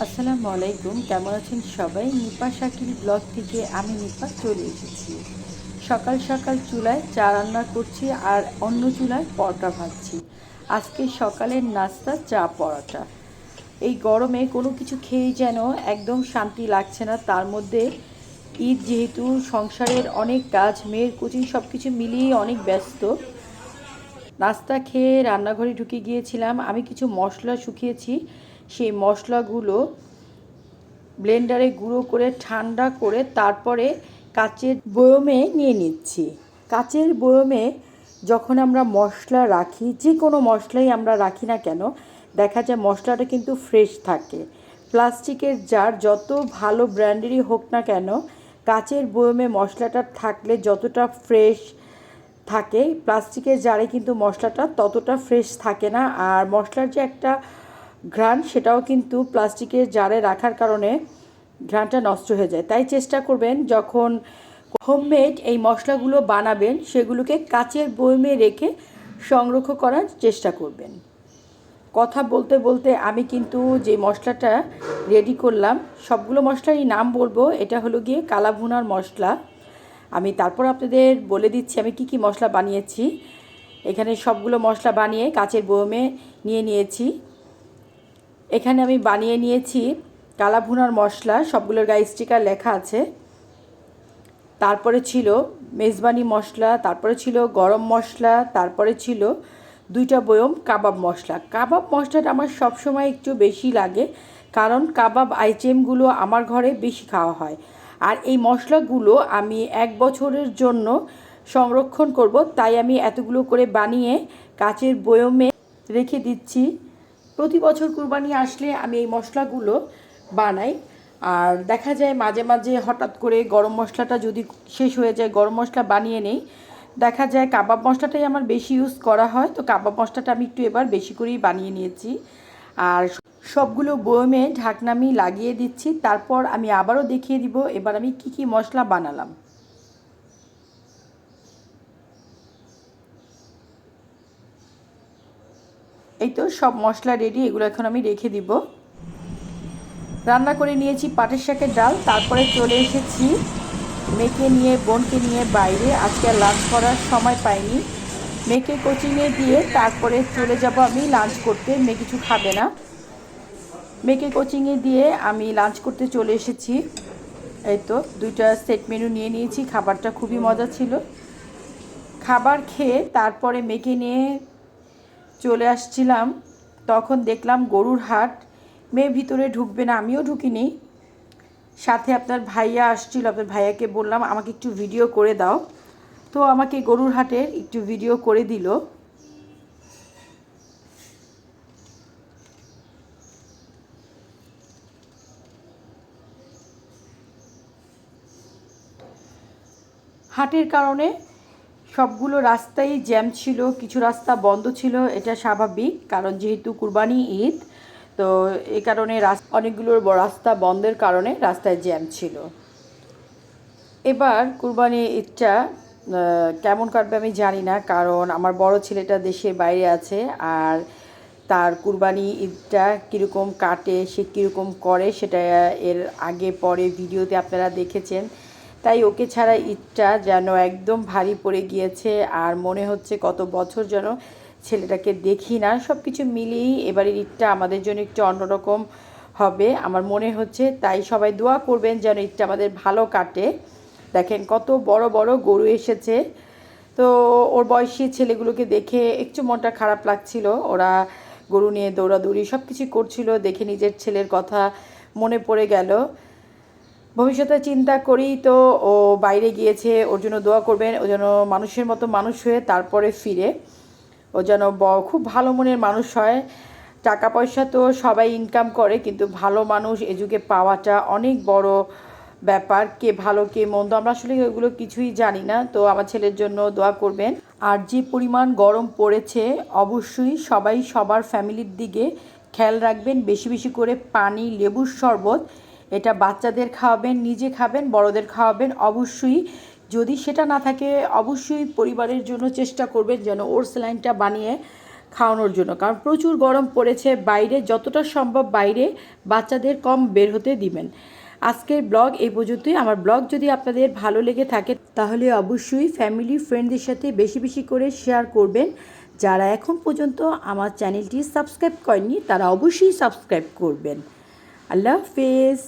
আসসালামু আলাইকুম, কেমন আছেন সবাই? নিপা শাকিল ব্লগ থেকে আমি নিপা চলে এসেছি। সকাল সকাল চুলায় চা রান্না করছি আর অন্য চুলায় পরোটা ভাজছি। আজকে সকালের নাস্তা চা পরোটা। এই গরমে কোনো কিছু খেয়েই যেন একদম শান্তি লাগছে না। তার মধ্যে ঈদ যেহেতু, সংসারের অনেক কাজ, মেয়ের কোচিং সব কিছু মিলিয়ে অনেক ব্যস্ত। নাস্তা খেয়ে রান্নাঘরে ঢুকে গিয়েছিলাম। আমি কিছু মশলা শুকিয়েছি, সেই মশলাগুলো ব্লেন্ডারে গুঁড়ো করে ঠান্ডা করে তারপরে কাচের বয়মে নিয়ে নিচ্ছি। কাচের বয়মে যখন আমরা মশলা রাখি, যে কোনো মশলাই আমরা রাখি না কেন, দেখা যায় মশলাটা কিন্তু ফ্রেশ থাকে। প্লাস্টিকের জার যত ভালো ব্র্যান্ডেরই হোক না কেন, কাচের বয়মে মশলাটা থাকলে যতটা ফ্রেশ থাকে, প্লাস্টিকের জারে কিন্তু মশলাটা ততটা ফ্রেশ থাকে না। আর মশলার যে একটা ঘ্রাণ, সেটাও কিন্তু প্লাস্টিকের জারে রাখার কারণে ঘ্রাণটা নষ্ট হয়ে যায়। তাই চেষ্টা করবেন যখন হোমমেড এই মশলাগুলো বানাবেন, সেগুলোকে কাচের বয়মে রেখে সংরক্ষণ করার চেষ্টা করবেন। কথা বলতে বলতে আমি কিন্তু যে মশলাটা রেডি করলাম, সবগুলো মশলারই নাম বলবো। এটা হলো গিয়ে কালাভুনার মশলা। আমি তারপর আপনাদের বলে দিচ্ছি আমি কি কি মশলা বানিয়েছি। এখানে সবগুলো মশলা বানিয়ে কাচের বয়মে নিয়ে নিয়েছি। এখানে আমি বানিয়ে নিয়েছি কালাভুনার মশলা, সবগুলোর গায়ে স্টিকার লেখা আছে। তারপরে ছিল মেজবানি মশলা, তারপরে ছিল গরম মশলা, তারপরে ছিল 2টা বয়ম কাবাব মশলা। কাবাব মশলাটা আমার সবসময় একটু বেশি লাগে, কারণ কাবাব আইটেমগুলো আমার ঘরে বেশি খাওয়া হয়। আর এই মশলাগুলো আমি 1 বছরের জন্য সংরক্ষণ করব, তাই আমি এতগুলো করে বানিয়ে কাচের বয়মে রেখে দিচ্ছি। প্রতি বছর কুরবানি আসলে আমি এই মশলাগুলো বানাই। আর দেখা যায় মাঝে মাঝে হঠাৎ করে গরম মশলাটা যদি শেষ হয়ে যায়, গরম মশলা বানিয়ে নেই। দেখা যায় কাবাব মশলাটাই আমার বেশি ইউজ করা হয়, তো কাবাব মশলাটা আমি একটু এবার বেশি করেই বানিয়ে নিয়েছি। আর সবগুলো বয়মে ঢাকনা আমি লাগিয়ে দিচ্ছি। তারপর আমি আবারও দেখিয়ে দিব এবার আমি কি কি মশলা বানালাম। এই তো সব মশলা রেডি, এগুলো এখন আমি রেখে দিব। রান্না করে নিয়েছি পাটের শাকের ডাল। তারপরে চলে এসেছি মেয়েকে নিয়ে, বোনকে নিয়ে বাইরে। আজকে আর লাঞ্চ করার সময় পাইনি। মেয়েকে কোচিংয়ে দিয়ে তারপরে চলে যাব আমি লাঞ্চ করতে। মেয়ে কিছু খাবে না। মেয়েকে কোচিংয়ে দিয়ে আমি লাঞ্চ করতে চলে এসেছি। এই তো 2টা সেট মেনু নিয়ে নিয়েছি। খাবারটা খুবই মজা ছিল। খাবার খেয়ে তারপরে মেয়েকে নিয়ে চলে আসছিলাম, তখন দেখলাম গরুর হাট। মেয়ে ভিতরে ঢুকবে না, আমিও ঢুকিনি। সাথে আপনার ভাইয়া আসছিল, আপনার ভাইয়াকে বললাম আমাকে একটু ভিডিও করে দাও, তো আমাকে গরুর হাটের একটু ভিডিও করে দিল। হাটের কারণে সবগুলো রাস্তাই জ্যাম ছিল, কিছু রাস্তা বন্ধ ছিল। এটা স্বাভাবিক, কারণ যেহেতু কুরবানি ঈদ, তো এই কারণে অনেকগুলো রাস্তা বন্ধের কারণে রাস্তায় জ্যাম ছিল। এবার কুরবানি ঈদটা কেমন কাটবে আমি জানি না, কারণ আমার বড় ছেলেটা দেশের বাইরে আছে। আর তার কুরবানি ঈদটা কীরকম কাটে, সে কীরকম করে, সেটা এর আগে পরে ভিডিওতে আপনারা দেখেছেন। তাই ওকে ছাড়া ঈদটা যেন একদম ভারী পড়ে গিয়েছে। আর মনে হচ্ছে কত বছর যেন ছেলেটাকে দেখি না। সব কিছু মিলিয়েই এবারের ঈদটা আমাদের জন্য একটু অন্যরকম হবে আমার মনে হচ্ছে। তাই সবাই দোয়া করবেন যেন ঈদটা আমাদের ভালো কাটে। দেখেন কত বড় বড় গরু এসেছে। তো ওর বয়সী ছেলেগুলোকে দেখে একটু মনটা খারাপ লাগছিল। ওরা গরু নিয়ে দৌড়াদৌড়ি সব কিছু করছিল, দেখে নিজের ছেলের কথা মনে পড়ে গেল। ভবিষ্যতে চিন্তা করি তো ও বাইরে গিয়েছে, ওর জন্য দোয়া করবেন। ও যেন মানুষের মতো মানুষ হয়ে তারপরে ফিরে, ও যেন খুব ভালো মনের মানুষ হয়। টাকা পয়সা তো সবাই ইনকাম করে, কিন্তু ভালো মানুষ এ যুগে পাওয়াটা অনেক বড় ব্যাপার। কে ভালো কে মন্দ আমরা আসলে এগুলো কিছুই জানি না। তো আমার ছেলের জন্য দোয়া করবেন। আর যে পরিমাণ গরম পড়েছে, অবশ্যই সবাই সবার ফ্যামিলির দিকে খেয়াল রাখবেন। বেশি বেশি করে পানি, লেবুর শরবত, এটা বাচ্চাদের খাওয়াবেন, নিজে খাবেন, বড়দের খাওয়াবেন। অবশ্যই যদি সেটা না থাকে, অবশ্যই পরিবারের জন্য চেষ্টা করবেন যেন ওর স্যালাইনটা বানিয়ে খাওয়ানোর জন্য, কারণ প্রচুর গরম পড়েছে। বাইরে যতটা সম্ভব বাইরে বাচ্চাদের কম বের হতে দিবেন। আজকের ব্লগ এই পর্যন্তই। আমার ব্লগ যদি আপনাদের ভালো লেগে থাকে তাহলে অবশ্যই ফ্যামিলি ফ্রেন্ডদের সাথে বেশি বেশি করে শেয়ার করবেন। যারা এখন পর্যন্ত আমার চ্যানেলটি সাবস্ক্রাইব করেননি তারা অবশ্যই সাবস্ক্রাইব করবেন। আল্লাহ হাফেজ।